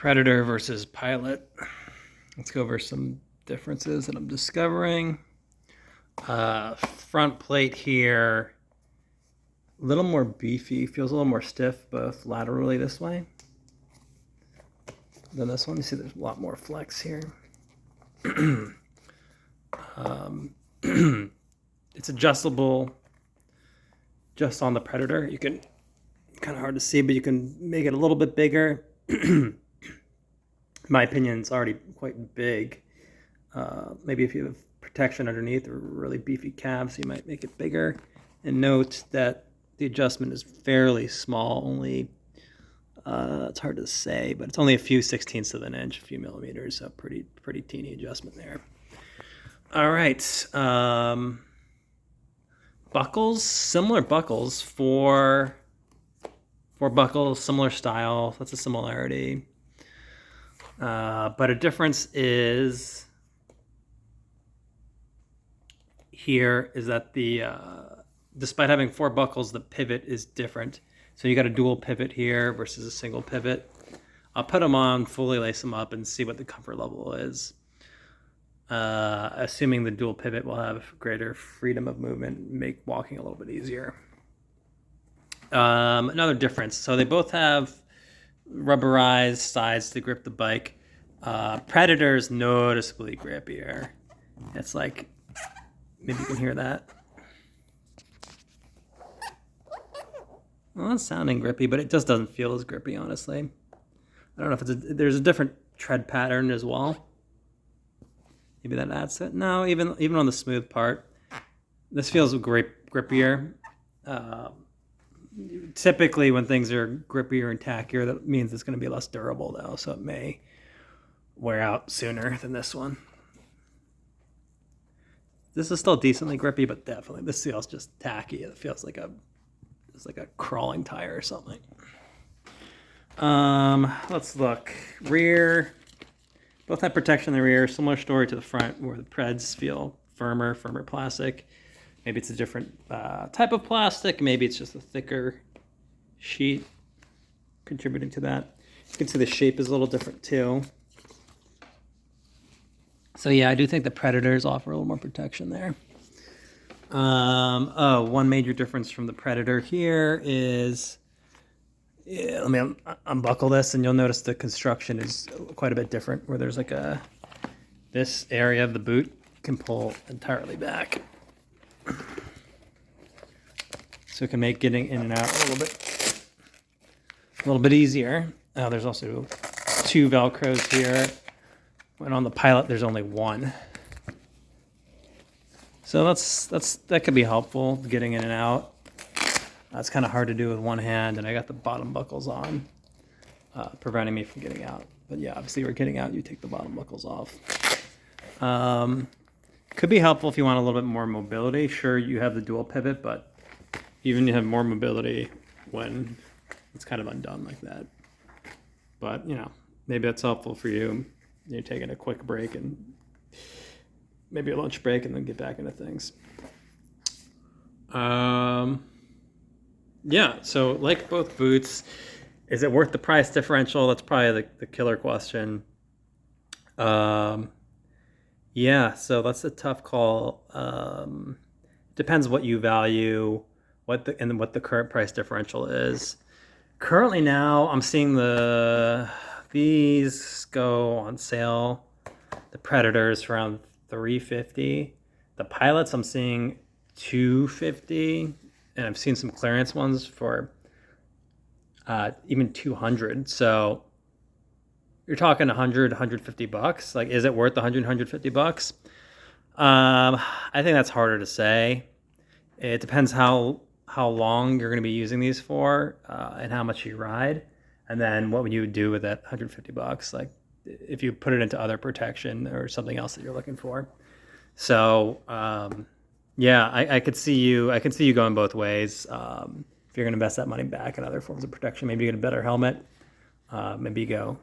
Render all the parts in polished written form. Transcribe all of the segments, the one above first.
Predator versus Pilot. Let's go over some differences that I'm discovering. Front plate here, a little more beefy, feels a little more stiff, both laterally this way than this one. You see there's a lot more flex here. It's adjustable just on the Predator. You can, kind of hard to see, but you can make it a little bit bigger. In my opinion, it's already quite big. Maybe if you have protection underneath or really beefy calves, you might make it bigger. And note that the adjustment is fairly small, only, it's hard to say, but it's only a few 16ths of an inch, a few millimeters, so pretty teeny adjustment there. All right. Buckles, similar buckles, four buckles, similar style. That's a similarity. But a difference is here is that the despite having four buckles, the pivot is different. So you got a dual pivot here versus a single pivot. I'll put them on, fully lace them up, and see what the comfort level is. Assuming the dual pivot will have greater freedom of movement, make walking a little bit easier. Another difference. So they both have rubberized sides to grip the bike. Predator's noticeably grippier. It's like, maybe you can hear that. Well, it's sounding grippy, but it just doesn't feel as grippy, honestly. I don't know if there's a different tread pattern as well. Maybe that adds to it. No, even on the smooth part, this feels grippier. Typically, when things are grippier and tackier, that means it's going to be less durable, though, so it may wear out sooner than this one. This is still decently grippy, but definitely this feels just tacky. It feels like it's like a crawling tire or something. Let's look. Rear. Both have protection in the rear. Similar story to the front, where the Preds feel firmer plastic. Maybe it's a different type of plastic. Maybe it's just a thicker sheet contributing to that. You can see the shape is a little different too. So yeah, I do think the Predators offer a little more protection there. One major difference from the Predator here is, let me unbuckle this, and you'll notice the construction is quite a bit different, where there's like this area of the boot can pull entirely back. So it can make getting in and out a little bit easier. There's also two Velcros here. When on the Pilot, there's only one. So that could be helpful, getting in and out. That's kind of hard to do with one hand, and I got the bottom buckles on, preventing me from getting out. But yeah, obviously, we're getting out, you take the bottom buckles off. Could be helpful if you want a little bit more mobility. Sure, you have the dual pivot, but even you have more mobility when it's kind of undone like that. But, maybe that's helpful for you. You're taking a quick break and maybe a lunch break and then get back into things. Yeah, so like both boots, is it worth the price differential? That's probably the killer question. Yeah, so that's a tough call. Depends what you value, what the current price differential is. Currently now, I'm seeing these go on sale. The Predators for around $350. The Pilots I'm seeing $250, and I've seen some clearance ones for even $200. So you're talking $100-$150. Like, is it worth the $100-$150? I think that's harder to say. It depends how long you're going to be using these for, and how much you ride, and then what would you do with that $150? Like, if you put it into other protection or something else that you're looking for. So yeah, I could see you going both ways. If you're going to invest that money back in other forms of protection, maybe you get a better helmet. Maybe you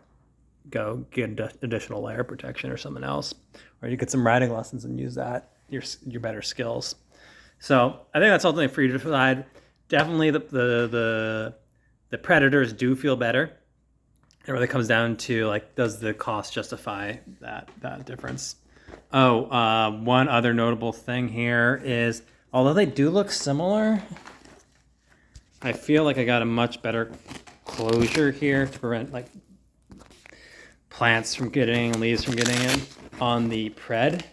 go get additional layer protection or something else, or you get some riding lessons and use that your better skills. So I think that's ultimately for you to decide. Definitely the Predators do feel better. It really comes down to like, does the cost justify that difference? Oh, one other notable thing here is, although they do look similar, I feel like I got a much better closure here to prevent like plants from getting, leaves from getting in on the pred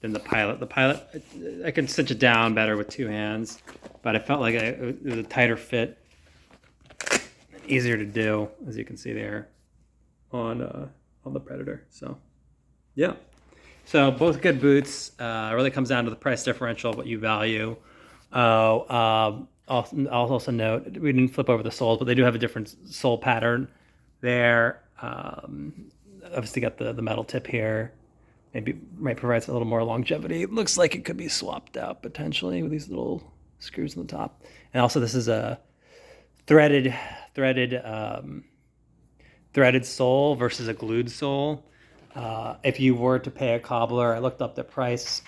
than the pilot. The pilot, I can cinch it down better with two hands, but I felt like it was a tighter fit, easier to do, as you can see there on the Predator. So yeah, so both good boots. It really comes down to the price differential, what you value. I'll also note we didn't flip over the soles, but they do have a different sole pattern there. Obviously got the metal tip here. Maybe might provide a little more longevity. It looks like it could be swapped out potentially with these little screws on the top. And also this is a threaded sole versus a glued sole. If you were to pay a cobbler, I looked up the price.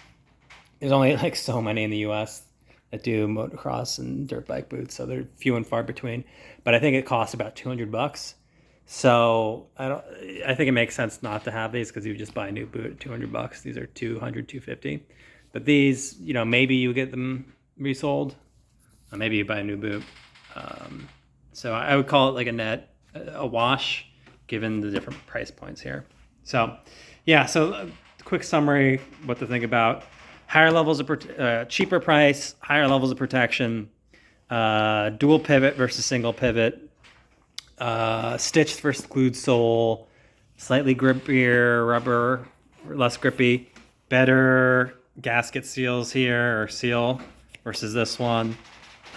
There's only like so many in the U.S. that do motocross and dirt bike boots, so they're few and far between. But I think it costs about $200. So I think it makes sense not to have these because you just buy a new boot at $200. These are $250. But these, maybe you get them resold, or maybe you buy a new boot. So I would call it like a wash, given the different price points here. So, yeah. So, quick summary: what to think about. Higher levels of cheaper price, higher levels of protection, dual pivot versus single pivot. Stitched versus glued sole, slightly grippier rubber, less grippy, better gasket seals here or seal versus this one.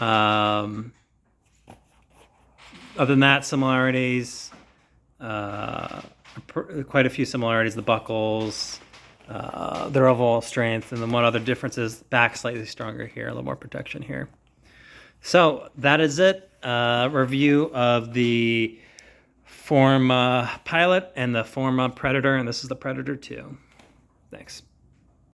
Other than that, similarities, quite a few similarities. The buckles, their overall strength, and then one other difference is back slightly stronger here, a little more protection here. So that is it. Review of the Forma Pilot and the Forma Predator, and this is the Predator 2. Thanks.